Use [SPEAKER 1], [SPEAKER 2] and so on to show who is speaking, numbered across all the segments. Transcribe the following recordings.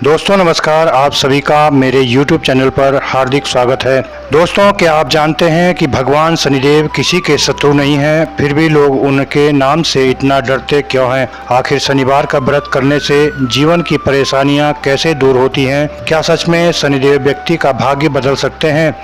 [SPEAKER 1] दोस्तों नमस्कार, आप सभी का मेरे YouTube चैनल पर हार्दिक स्वागत है। दोस्तों, क्या आप जानते हैं कि भगवान शनिदेव किसी के शत्रु नहीं हैं, फिर भी लोग उनके नाम से इतना डरते क्यों हैं? आखिर शनिवार का व्रत करने से जीवन की परेशानियां कैसे दूर होती हैं? क्या सच में शनिदेव व्यक्ति का भाग्य बदल सकते हैं?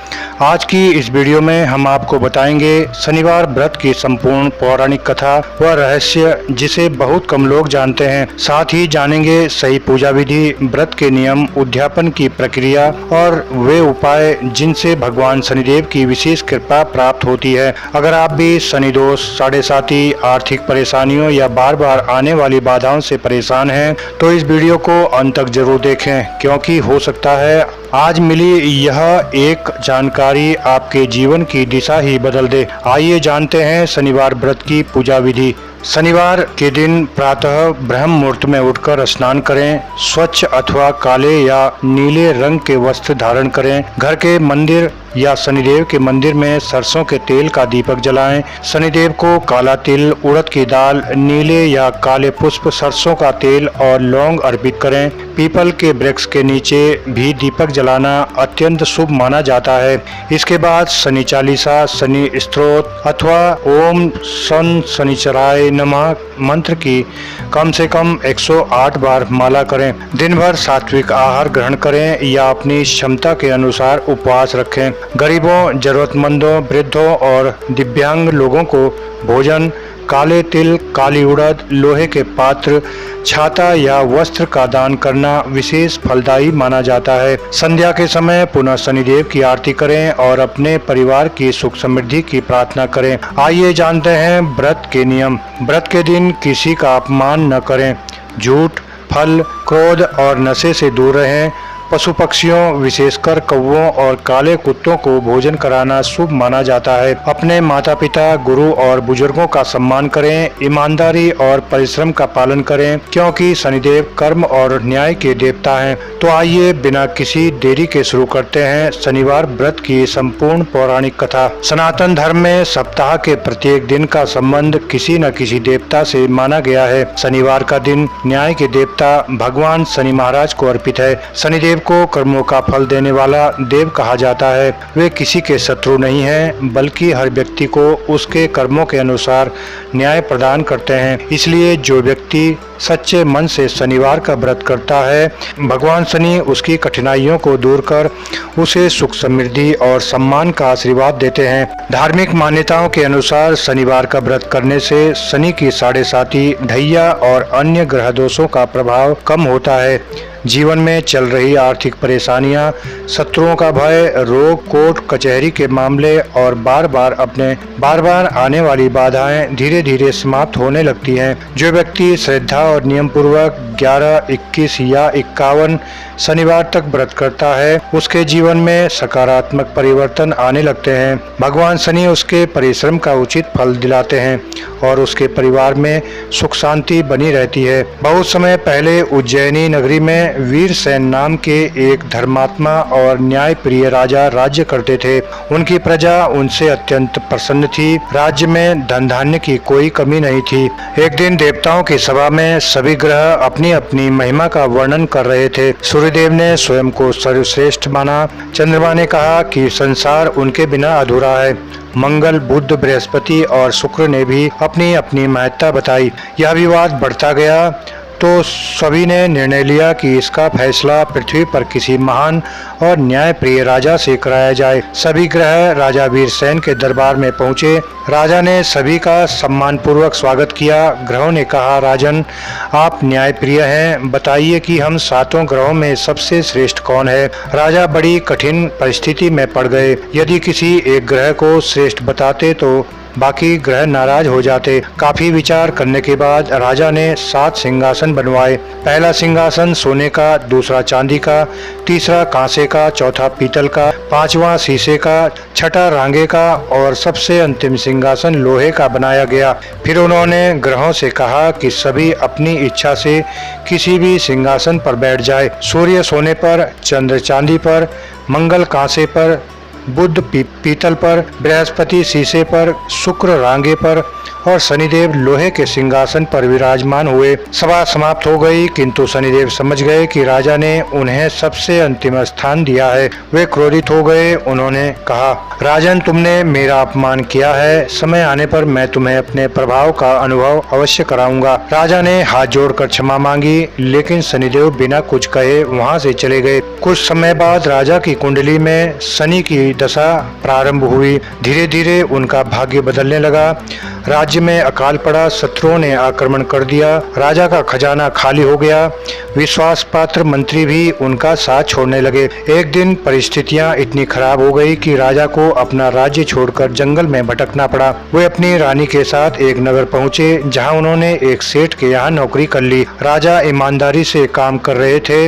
[SPEAKER 1] आज की इस वीडियो में हम आपको बताएंगे शनिवार व्रत की संपूर्ण पौराणिक कथा व रहस्य, जिसे बहुत कम लोग जानते हैं। साथ ही जानेंगे सही पूजा विधि, व्रत के नियम, उद्यापन की प्रक्रिया और वे उपाय जिनसे भगवान शनिदेव की विशेष कृपा प्राप्त होती है। अगर आप भी शनि दोष, साढ़े साती, आर्थिक परेशानियों या बार बार आने वाली बाधाओं से परेशान हैं, तो इस वीडियो को अंत तक जरूर देखें, क्योंकि हो सकता है आज मिली यह एक जानकारी आपके जीवन की दिशा ही बदल दे। आइए जानते हैं शनिवार व्रत की पूजा विधि। शनिवार के दिन प्रातः ब्रह्म मुहूर्त में उठकर स्नान करें। स्वच्छ अथवा काले या नीले रंग के वस्त्र धारण करें। घर के मंदिर या शनिदेव के मंदिर में सरसों के तेल का दीपक जलाएं। शनिदेव को काला तिल, उड़द की दाल, नीले या काले पुष्प, सरसों का तेल और लौंग अर्पित करें। पीपल के वृक्ष के नीचे भी दीपक जलाना अत्यंत शुभ माना जाता है। इसके बाद शनि चालीसा, शनि स्तोत्र अथवा ओम शन शनिचराय नमः मंत्र की कम से कम 108 बार माला करें। दिन भर सात्विक आहार ग्रहण करें या अपनी क्षमता के अनुसार उपवास रखें। गरीबों, जरूरतमंदों, वृद्धों और दिव्यांग लोगों को भोजन, काले तिल, काली उड़द, लोहे के पात्र, छाता या वस्त्र का दान करना विशेष फलदायी माना जाता है। संध्या के समय पुनः शनिदेव की आरती करें और अपने परिवार की सुख समृद्धि की प्रार्थना करें। आइए जानते हैं व्रत के नियम। व्रत के दिन किसी का अपमान न करें। झूठ, फल, क्रोध और नशे से दूर रहें। पशु पक्षियों, विशेषकर कौवों और काले कुत्तों को भोजन कराना शुभ माना जाता है। अपने माता पिता, गुरु और बुजुर्गों का सम्मान करें। ईमानदारी और परिश्रम का पालन करें, क्योंकि शनिदेव कर्म और न्याय के देवता हैं। तो आइए बिना किसी देरी के शुरू करते हैं शनिवार व्रत की संपूर्ण पौराणिक कथा। सनातन धर्म में सप्ताह के प्रत्येक दिन का संबंध किसी न किसी देवता से माना गया है। शनिवार का दिन न्याय के देवता भगवान शनि महाराज को अर्पित है। शनिदेव को कर्मों का फल देने वाला देव कहा जाता है। वे किसी के शत्रु नहीं हैं, बल्कि हर व्यक्ति को उसके कर्मों के अनुसार न्याय प्रदान करते हैं। इसलिए जो व्यक्ति सच्चे मन से शनिवार का व्रत करता है, भगवान शनि उसकी कठिनाइयों को दूर कर उसे सुख समृद्धि और सम्मान का आशीर्वाद देते हैं। धार्मिक मान्यताओं के अनुसार शनिवार का व्रत करने से शनि की साढ़े साती, ढैया और अन्य ग्रह दोषों का प्रभाव कम होता है। जीवन में चल रही आर्थिक परेशानियां, शत्रुओं का भय, रोग, कोर्ट कचहरी के मामले और बार बार आने वाली बाधाएं धीरे धीरे समाप्त होने लगती हैं। जो व्यक्ति श्रद्धा और नियम पूर्वक 11, 21 या 51 शनिवार तक व्रत करता है, उसके जीवन में सकारात्मक परिवर्तन आने लगते हैं। भगवान शनि उसके परिश्रम का उचित फल दिलाते हैं और उसके परिवार में सुख शांति बनी रहती है। बहुत समय पहले उज्जैनी नगरी में वीरसेन नाम के एक धर्मात्मा और न्याय प्रिय राजा राज्य करते थे। उनकी प्रजा उनसे अत्यंत प्रसन्न थी। राज्य में धन धान्य की कोई कमी नहीं थी। एक दिन देवताओं की सभा में सभी ग्रह अपनी अपनी महिमा का वर्णन कर रहे थे। सूर्यदेव ने स्वयं को सर्वश्रेष्ठ माना। चंद्रमा ने कहा कि संसार उनके बिना अधूरा है। मंगल, बुध, बृहस्पति और शुक्र ने भी अपनी अपनी महत्ता बताई। यह विवाद बढ़ता गया तो सभी ने निर्णय लिया कि इसका फैसला पृथ्वी पर किसी महान और न्याय प्रिय राजा से कराया जाए। सभी ग्रह राजा वीरसेन के दरबार में पहुंचे। राजा ने सभी का सम्मान पूर्वक स्वागत किया। ग्रहों ने कहा, राजन, आप न्याय प्रिय हैं, बताइए कि हम 7 ग्रहों में सबसे श्रेष्ठ कौन है? राजा बड़ी कठिन परिस्थिति में पड़ गए। यदि किसी एक ग्रह को श्रेष्ठ बताते तो बाकी ग्रह नाराज हो जाते। काफी विचार करने के बाद राजा ने 7 सिंहासन बनवाए। पहला सिंहासन सोने का, दूसरा चांदी का, तीसरा कांसे का, चौथा पीतल का, 5वां शीशे का, छठा रांगे का और सबसे अंतिम सिंहासन लोहे का बनाया गया। फिर उन्होंने ग्रहों से कहा कि सभी अपनी इच्छा से किसी भी सिंहासन पर बैठ जाए। सूर्य सोने पर, चंद्र चांदी पर, मंगल कांसे पर, बुध पीतल पर, बृहस्पति शीशे पर, शुक्र रांगे पर और शनिदेव लोहे के सिंहासन पर विराजमान हुए। सभा समाप्त हो गई, किंतु शनिदेव समझ गए कि राजा ने उन्हें सबसे अंतिम स्थान दिया है। वे क्रोधित हो गए। उन्होंने कहा, राजन, तुमने मेरा अपमान किया है। समय आने पर मैं तुम्हें अपने प्रभाव का अनुभव अवश्य कराऊंगा। राजा ने हाथ जोड़कर क्षमा मांगी, लेकिन शनिदेव बिना कुछ कहे वहां से चले गए। कुछ समय बाद राजा की कुंडली में शनि की दशा प्रारंभ हुई। धीरे धीरे उनका भाग्य बदलने लगा। राज्य में अकाल पड़ा, शत्रुओं ने आक्रमण कर दिया, राजा का खजाना खाली हो गया। विश्वास पात्र मंत्री भी उनका साथ छोड़ने लगे। एक दिन परिस्थितियां इतनी खराब हो गई कि राजा को अपना राज्य छोड़कर जंगल में भटकना पड़ा। वे अपनी रानी के साथ एक नगर पहुंचे, जहां उन्होंने एक सेठ के यहाँ नौकरी कर ली। राजा ईमानदारी से काम कर रहे थे।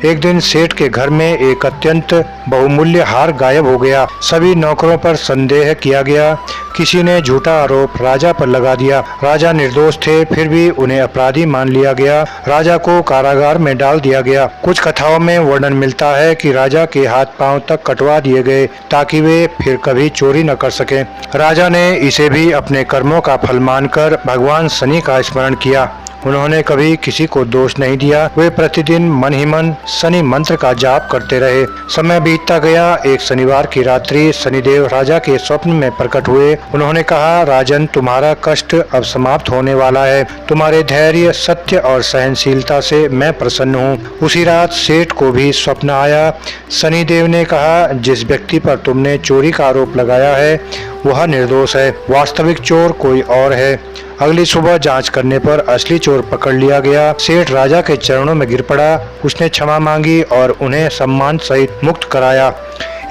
[SPEAKER 1] एक दिन सेठ के घर में एक अत्यंत बहुमूल्य हार गायब हो गया। सभी नौकरों पर संदेह किया गया। किसी ने झूठा आरोप राजा पर लगा दिया। राजा निर्दोष थे, फिर भी उन्हें अपराधी मान लिया गया। राजा को कारागार में डाल दिया गया। कुछ कथाओं में वर्णन मिलता है कि राजा के हाथ पांव तक कटवा दिए गए ताकि वे फिर कभी चोरी न कर सकें। राजा ने इसे भी अपने कर्मों का फल मानकर भगवान शनि का स्मरण किया। उन्होंने कभी किसी को दोष नहीं दिया। वे प्रतिदिन मन ही मन शनि मंत्र का जाप करते रहे। समय बीतता गया। एक शनिवार की रात्रि शनिदेव राजा के स्वप्न में प्रकट हुए। उन्होंने कहा, राजन, तुम्हारा कष्ट अब समाप्त होने वाला है। तुम्हारे धैर्य, सत्य और सहनशीलता से मैं प्रसन्न हूँ। उसी रात सेठ को भी स्वप्न आया। शनिदेव ने कहा, जिस व्यक्ति पर तुमने चोरी का आरोप लगाया है वह निर्दोष है। वास्तविक चोर कोई और है। अगली सुबह जांच करने पर असली चोर पकड़ लिया गया। सेठ राजा के चरणों में गिर पड़ा। उसने क्षमा मांगी और उन्हें सम्मान सहित मुक्त कराया।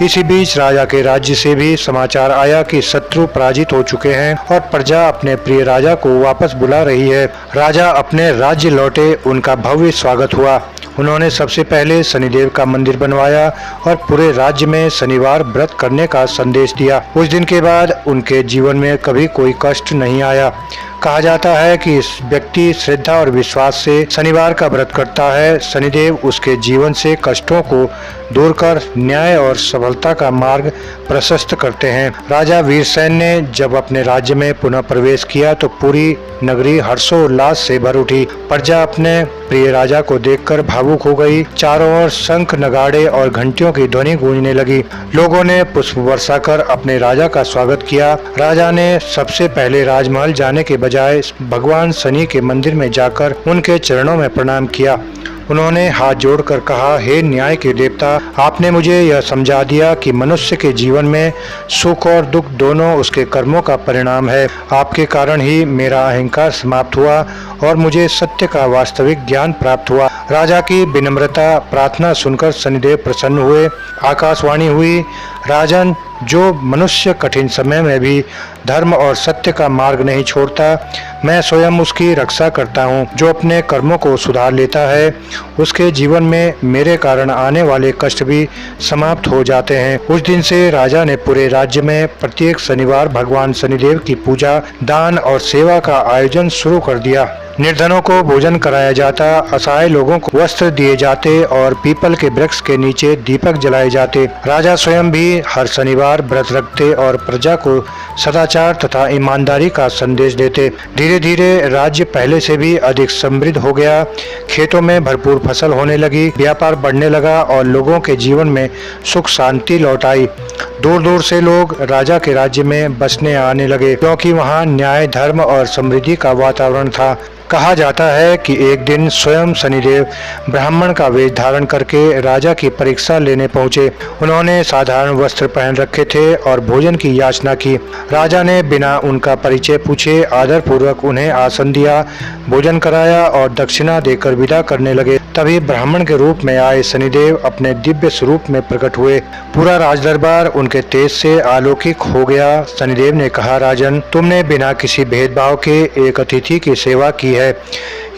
[SPEAKER 1] इसी बीच राजा के राज्य से भी समाचार आया कि शत्रु पराजित हो चुके हैं और प्रजा अपने प्रिय राजा को वापस बुला रही है। राजा अपने राज्य लौटे। उनका भव्य स्वागत हुआ। उन्होंने सबसे पहले शनिदेव का मंदिर बनवाया और पूरे राज्य में शनिवार व्रत करने का संदेश दिया। उस दिन के बाद उनके जीवन में कभी कोई कष्ट नहीं आया। कहा जाता है कि इस व्यक्ति श्रद्धा और विश्वास से शनिवार का व्रत करता है, शनिदेव उसके जीवन से कष्टों को दूर कर न्याय और सफलता का मार्ग प्रशस्त करते हैं। राजा वीरसेन ने जब अपने राज्य में पुनः प्रवेश किया तो पूरी नगरी हर्षोल्लास से भर उठी। प्रजा अपने प्रिय राजा को देखकर भावुक हो गई। चारों ओर शंख, नगाड़े और घंटियों की ध्वनि गूंजने लगी। लोगों ने पुष्प वर्षा कर अपने राजा का स्वागत किया। राजा ने सबसे पहले राजमहल जाने के बजाय भगवान शनि के मंदिर में जाकर उनके चरणों में प्रणाम किया। उन्होंने हाथ जोड़कर कहा, हे न्याय के देवता, आपने मुझे यह समझा दिया कि मनुष्य के जीवन में सुख और दुख दोनों उसके कर्मों का परिणाम है। आपके कारण ही मेरा अहंकार समाप्त हुआ और मुझे सत्य का वास्तविक ज्ञान प्राप्त हुआ। राजा की विनम्रता प्रार्थना सुनकर शनिदेव प्रसन्न हुए। आकाशवाणी हुई, राजन, जो मनुष्य कठिन समय में भी धर्म और सत्य का मार्ग नहीं छोड़ता, मैं स्वयं उसकी रक्षा करता हूँ। जो अपने कर्मों को सुधार लेता है, उसके जीवन में मेरे कारण आने वाले कष्ट भी समाप्त हो जाते हैं। उस दिन से राजा ने पूरे राज्य में प्रत्येक शनिवार भगवान शनिदेव की पूजा, दान और सेवा का आयोजन शुरू कर दिया। निर्धनों को भोजन कराया जाता, असहाय लोगों को वस्त्र दिए जाते और पीपल के वृक्ष के नीचे दीपक जलाए जाते। राजा स्वयं भी हर शनिवार व्रत रखते और प्रजा को सदाचार तथा ईमानदारी का संदेश देते। धीरे धीरे राज्य पहले से भी अधिक समृद्ध हो गया। खेतों में भरपूर फसल होने लगी, व्यापार बढ़ने लगा और लोगों के जीवन में सुख शांति लौट आई। दूर दूर से लोग राजा के राज्य में बसने आने लगे, क्योंकि वहाँ न्याय, धर्म और समृद्धि का वातावरण था। कहा जाता है कि एक दिन स्वयं शनिदेव ब्राह्मण का वेश धारण करके राजा की परीक्षा लेने पहुंचे। उन्होंने साधारण वस्त्र पहन रखे थे और भोजन की याचना की। राजा ने बिना उनका परिचय पूछे आदर पूर्वक उन्हें आसन दिया, भोजन कराया और दक्षिणा देकर विदा करने लगे। तभी ब्राह्मण के रूप में आए शनिदेव अपने दिव्य स्वरूप में प्रकट हुए। पूरा राजदरबार उनके तेज से आलोकित हो गया। शनिदेव ने कहा, राजन, तुमने बिना किसी भेदभाव के एक अतिथि की सेवा की है।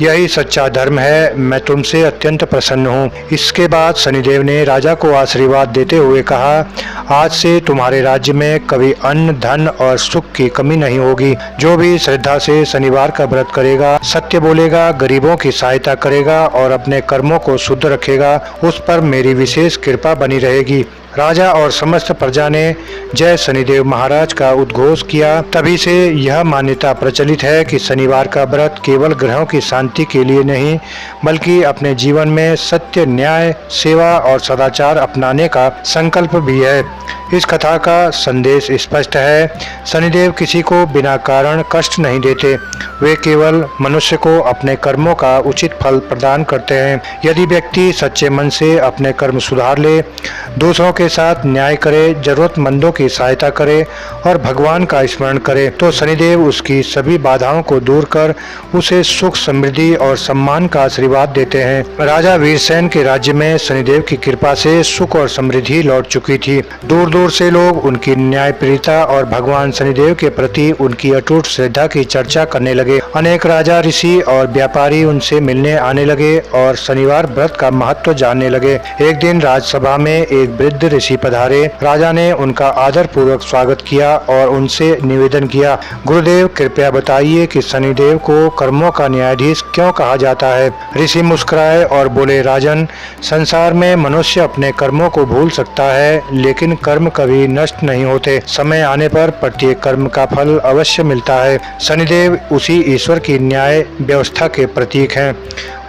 [SPEAKER 1] यही सच्चा धर्म है। मैं तुमसे अत्यंत प्रसन्न हूँ। इसके बाद शनिदेव ने राजा को आशीर्वाद देते हुए कहा, आज से तुम्हारे राज्य में कभी अन्न, धन और सुख की कमी नहीं होगी। जो भी श्रद्धा से शनिवार का व्रत करेगा, सत्य बोलेगा, गरीबों की सहायता करेगा और अपने कर्मों को शुद्ध रखेगा, उस पर मेरी विशेष कृपा बनी रहेगी। राजा और समस्त प्रजा ने जय शनिदेव महाराज का उद्घोष किया। तभी से यह मान्यता प्रचलित है कि शनिवार का व्रत केवल ग्रहों की शांति के लिए नहीं, बल्कि अपने जीवन में सत्य, न्याय, सेवा और सदाचार अपनाने का संकल्प भी है। इस कथा का संदेश स्पष्ट है। शनिदेव किसी को बिना कारण कष्ट नहीं देते। वे केवल मनुष्य को अपने कर्मों का उचित फल प्रदान करते हैं। यदि व्यक्ति सच्चे मन से अपने कर्म सुधार ले, दूसरों के साथ न्याय करे, जरूरतमंदों की सहायता करे और भगवान का स्मरण करे, तो शनिदेव उसकी सभी बाधाओं को दूर कर उसे सुख, समृद्धि और सम्मान का आशीर्वाद देते हैं। राजा वीरसेन के राज्य में शनिदेव की कृपा से सुख और समृद्धि लौट चुकी थी। दूर दूर से लोग उनकी न्यायप्रियता और भगवान शनिदेव के प्रति उनकी अटूट श्रद्धा की चर्चा करने लगे। अनेक राजा, ऋषि और व्यापारी उनसे मिलने आने लगे और शनिवार व्रत का महत्व जानने लगे। एक दिन राजसभा में एक वृद्ध ऋषि पधारे। राजा ने उनका आदर पूर्वक स्वागत किया और उनसे निवेदन किया, गुरुदेव कृपया बताइए कि शनिदेव को कर्मों का न्यायाधीश क्यों कहा जाता है। ऋषि मुस्कुराए और बोले, राजन, संसार में मनुष्य अपने कर्मों को भूल सकता है, लेकिन कर्म कभी नष्ट नहीं होते। समय आने पर प्रत्येक कर्म का फल अवश्य मिलता है। शनिदेव उसी ईश्वर की न्याय व्यवस्था के प्रतीक हैं।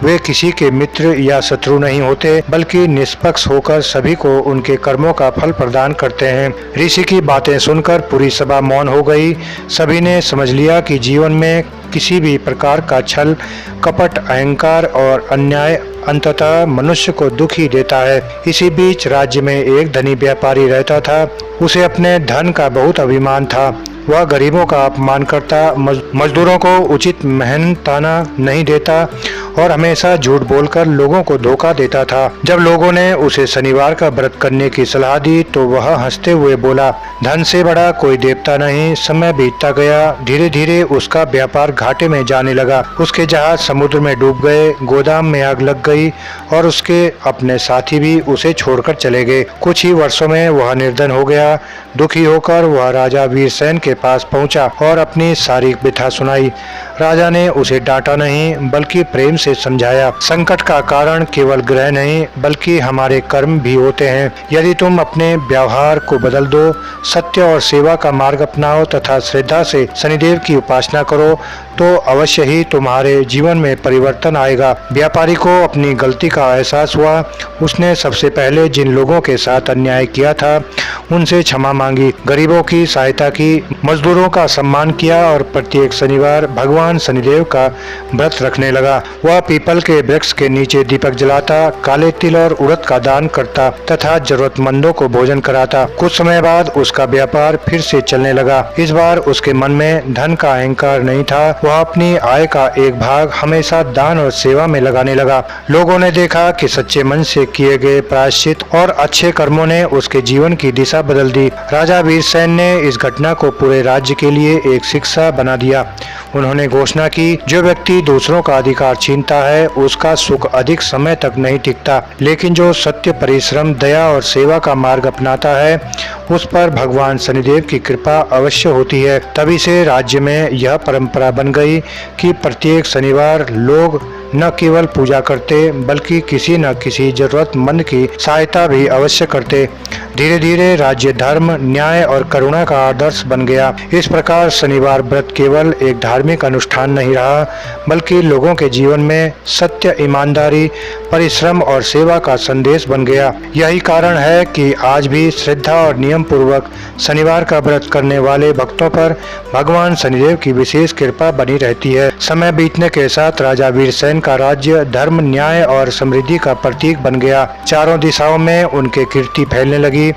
[SPEAKER 1] वे किसी के मित्र या शत्रु नहीं होते, बल्कि निष्पक्ष होकर सभी को उनके कर्मों का फल प्रदान करते हैं। ऋषि की बातें सुनकर पूरी सभा मौन हो गई। सभी ने समझ लिया कि जीवन में किसी भी प्रकार का छल, कपट, अहंकार और अन्याय अंततः मनुष्य को दुख ही देता है। इसी बीच राज्य में एक धनी व्यापारी रहता था। उसे अपने धन का बहुत अभिमान था। वह गरीबों का अपमान करता, मजदूरों को उचित मेहनताना नहीं देता और हमेशा झूठ बोलकर लोगों को धोखा देता था। जब लोगों ने उसे शनिवार का व्रत करने की सलाह दी तो वह हंसते हुए बोला, धन से बड़ा कोई देवता नहीं। समय बीतता गया। धीरे धीरे उसका व्यापार घाटे में जाने लगा। उसके जहाज समुद्र में डूब गए, गोदाम में आग लग गई और उसके अपने साथी भी उसे छोड़कर चले गए। कुछ ही वर्षों में वह निर्धन हो गया। दुखी होकर वह राजा वीरसेन के पास पहुंचा और अपनी सारी व्यथा सुनाई। राजा ने उसे डांटा नहीं, बल्कि प्रेम से समझाया, संकट का कारण केवल ग्रह नहीं, बल्कि हमारे कर्म भी होते हैं। यदि तुम अपने व्यवहार को बदल दो, सत्य और सेवा का मार्ग अपनाओ तथा श्रद्धा से शनिदेव की उपासना करो, तो अवश्य ही तुम्हारे जीवन में परिवर्तन आएगा। व्यापारी को अपनी गलती का एहसास हुआ। उसने सबसे पहले जिन लोगों के साथ अन्याय किया था उनसे क्षमा मांगी, गरीबों की सहायता की, मजदूरों का सम्मान किया और प्रत्येक शनिवार भगवान शनिदेव का व्रत रखने लगा। वह पीपल के वृक्ष के नीचे दीपक जलाता, काले तिल और उड़द का दान करता तथा जरूरतमंदों को भोजन कराता। कुछ समय बाद उसका व्यापार फिर से चलने लगा। इस बार उसके मन में धन का अहंकार नहीं था। वह अपनी आय का एक भाग हमेशा दान और सेवा में लगाने लगा। लोगों ने देखा कि सच्चे मन से किए गए प्रायश्चित और अच्छे कर्मों ने उसके जीवन की दिशा बदल दी। राजा वीरसेन ने इस घटना को पूरे राज्य के लिए एक शिक्षा बना दिया। उन्होंने घोषणा की, जो व्यक्ति दूसरों का अधिकार छीनता है उसका सुख अधिक समय तक नहीं टिकता, लेकिन जो सत्य, परिश्रम, दया और सेवा का मार्ग अपनाता है उस पर भगवान शनिदेव की कृपा अवश्य होती है। तभी से राज्य में यह परंपरा बन गई कि प्रत्येक शनिवार लोग न केवल पूजा करते, बल्कि किसी न किसी जरूरतमंद की सहायता भी अवश्य करते। धीरे धीरे राज्य धर्म, न्याय और करुणा का आदर्श बन गया। इस प्रकार शनिवार व्रत केवल एक धार्मिक अनुष्ठान नहीं रहा, बल्कि लोगों के जीवन में सत्य, ईमानदारी, परिश्रम और सेवा का संदेश बन गया। यही कारण है कि आज भी श्रद्धा और नियम पूर्वक शनिवार का व्रत करने वाले भक्तों पर भगवान शनिदेव की विशेष कृपा बनी रहती है। समय बीतने के साथ राजा वीरसेन का राज्य धर्म, न्याय और समृद्धि का प्रतीक बन गया। चारों दिशाओं में उनके कीर्ति फैलने लगी।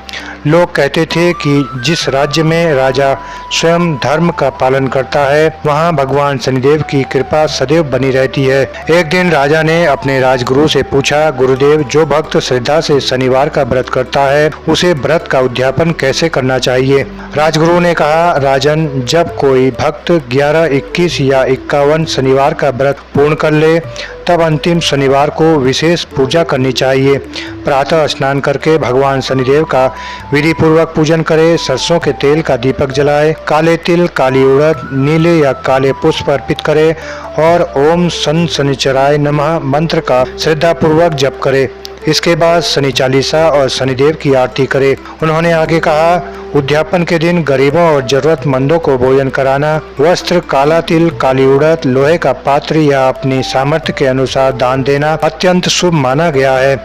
[SPEAKER 1] लोग कहते थे कि जिस राज्य में राजा स्वयं धर्म का पालन करता है, वहां भगवान शनिदेव की कृपा सदैव बनी रहती है। एक दिन राजा ने अपने राजगुरु से पूछा, गुरुदेव, जो भक्त श्रद्धा से शनिवार का व्रत करता है उसे व्रत का उद्यापन कैसे करना चाहिए। राजगुरु ने कहा, राजन, जब कोई भक्त 11, 21 या 51 शनिवार का व्रत पूर्ण कर ले, तब अंतिम शनिवार को विशेष पूजा करनी चाहिए। प्रातः स्नान करके भगवान शनिदेव का विधि पूर्वक पूजन करे, सरसों के तेल का दीपक जलाए, काले तिल, काली उड़द, नीले या काले पुष्प अर्पित करे और ओम सन शनिचराय नमः मंत्र का श्रद्धा पूर्वक जप करे। इसके बाद शनि चालीसा और शनिदेव की आरती करें। उन्होंने आगे कहा, उद्यापन के दिन गरीबों और जरूरतमंदों को भोजन कराना, वस्त्र, काला तिल, काली उड़द, लोहे का पात्र या अपनी सामर्थ्य के अनुसार दान देना अत्यंत शुभ माना गया है।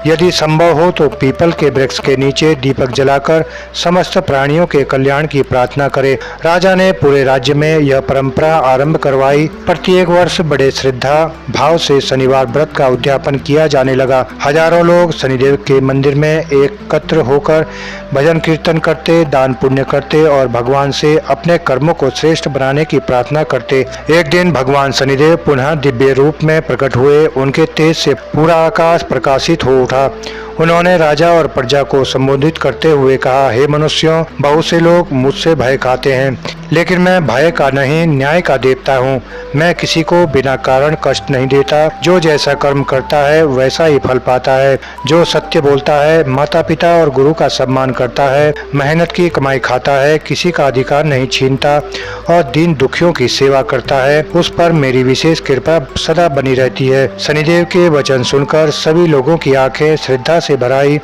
[SPEAKER 1] यदि संभव हो तो पीपल के वृक्ष के नीचे दीपक जलाकर समस्त प्राणियों के कल्याण की प्रार्थना करें। राजा ने पूरे राज्य में यह परंपरा आरंभ करवाई। प्रत्येक वर्ष बड़े श्रद्धा भाव से शनिवार व्रत का उद्यापन किया जाने लगा। हजारों लोग शनिदेव के मंदिर में एकत्र होकर भजन कीर्तन करते, दान पुण्य करते और भगवान से अपने कर्मों को श्रेष्ठ बनाने की प्रार्थना करते। एक दिन भगवान शनिदेव पुनः दिव्य रूप में प्रकट हुए। उनके तेज से पूरा आकाश प्रकाशित हो उठा। उन्होंने राजा और प्रजा को संबोधित करते हुए कहा, हे मनुष्यों, बहुत से लोग मुझसे भय खाते हैं, लेकिन मैं भय का नहीं, न्याय का देवता हूँ। मैं किसी को बिना कारण कष्ट नहीं देता। जो जैसा कर्म करता है वैसा ही फल पाता है। जो सत्य बोलता है, माता पिता और गुरु का सम्मान करता है, मेहनत की कमाई खाता है, किसी का अधिकार नहीं छीनता और दीन दुखियों की सेवा करता है, उस पर मेरी विशेष कृपा सदा बनी रहती है। शनिदेव के वचन सुनकर सभी लोगों की आंखें श्रद्धा से भर आई।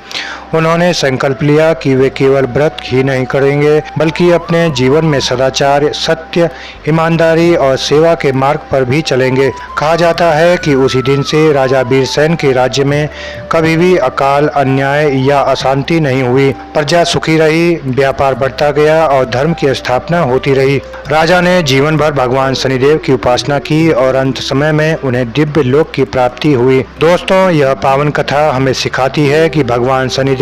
[SPEAKER 1] उन्होंने संकल्प लिया कि वे केवल व्रत ही नहीं करेंगे, बल्कि अपने जीवन में सदाचार, सत्य, ईमानदारी और सेवा के मार्ग पर भी चलेंगे। कहा जाता है कि उसी दिन से राजा वीरसेन के राज्य में कभी भी अकाल, अन्याय या अशांति नहीं हुई। प्रजा सुखी रही, व्यापार बढ़ता गया और धर्म की स्थापना होती रही। राजा ने जीवन भर भगवान शनिदेव की उपासना की और अंत समय में उन्हें दिव्य लोक की प्राप्ति हुई। दोस्तों, यह पावन कथा हमें सिखाती है कि भगवान शनिदेव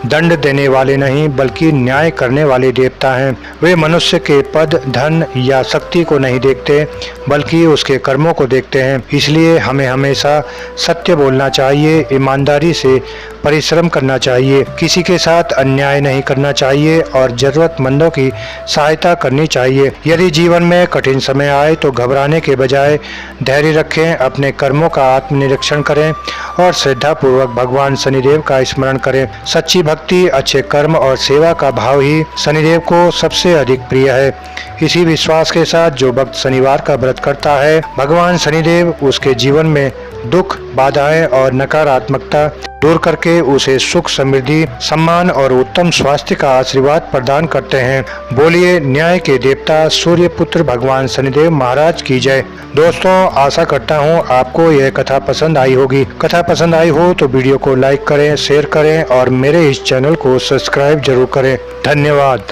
[SPEAKER 1] दंड देने वाले नहीं, बल्कि न्याय करने वाले देवता हैं। वे मनुष्य के पद, धन या शक्ति को नहीं देखते, बल्कि उसके कर्मों को देखते हैं। इसलिए हमें हमेशा सत्य बोलना चाहिए, ईमानदारी से परिश्रम करना चाहिए, किसी के साथ अन्याय नहीं करना चाहिए और जरूरतमंदों की सहायता करनी चाहिए। यदि जीवन में कठिन समय आए तो घबराने के बजाय धैर्य रखें, अपने कर्मों का आत्मनिरीक्षण करें और श्रद्धापूर्वक भगवान शनिदेव का स्मरण करें। सच्ची भक्ति, अच्छे कर्म और सेवा का भाव ही शनिदेव को सबसे अधिक प्रिय है। इसी विश्वास के साथ जो भक्त शनिवार का व्रत करता है, भगवान शनिदेव उसके जीवन में दुख, बाधाएं और नकारात्मकता दूर करके उसे सुख, समृद्धि, सम्मान और उत्तम स्वास्थ्य का आशीर्वाद प्रदान करते हैं। बोलिए न्याय के देवता सूर्य पुत्र भगवान शनिदेव महाराज की जय। दोस्तों, आशा करता हूँ आपको यह कथा पसंद आई होगी। कथा पसंद आई हो तो वीडियो को लाइक करें, शेयर करें और मेरे इस चैनल को सब्सक्राइब जरूर करें। धन्यवाद।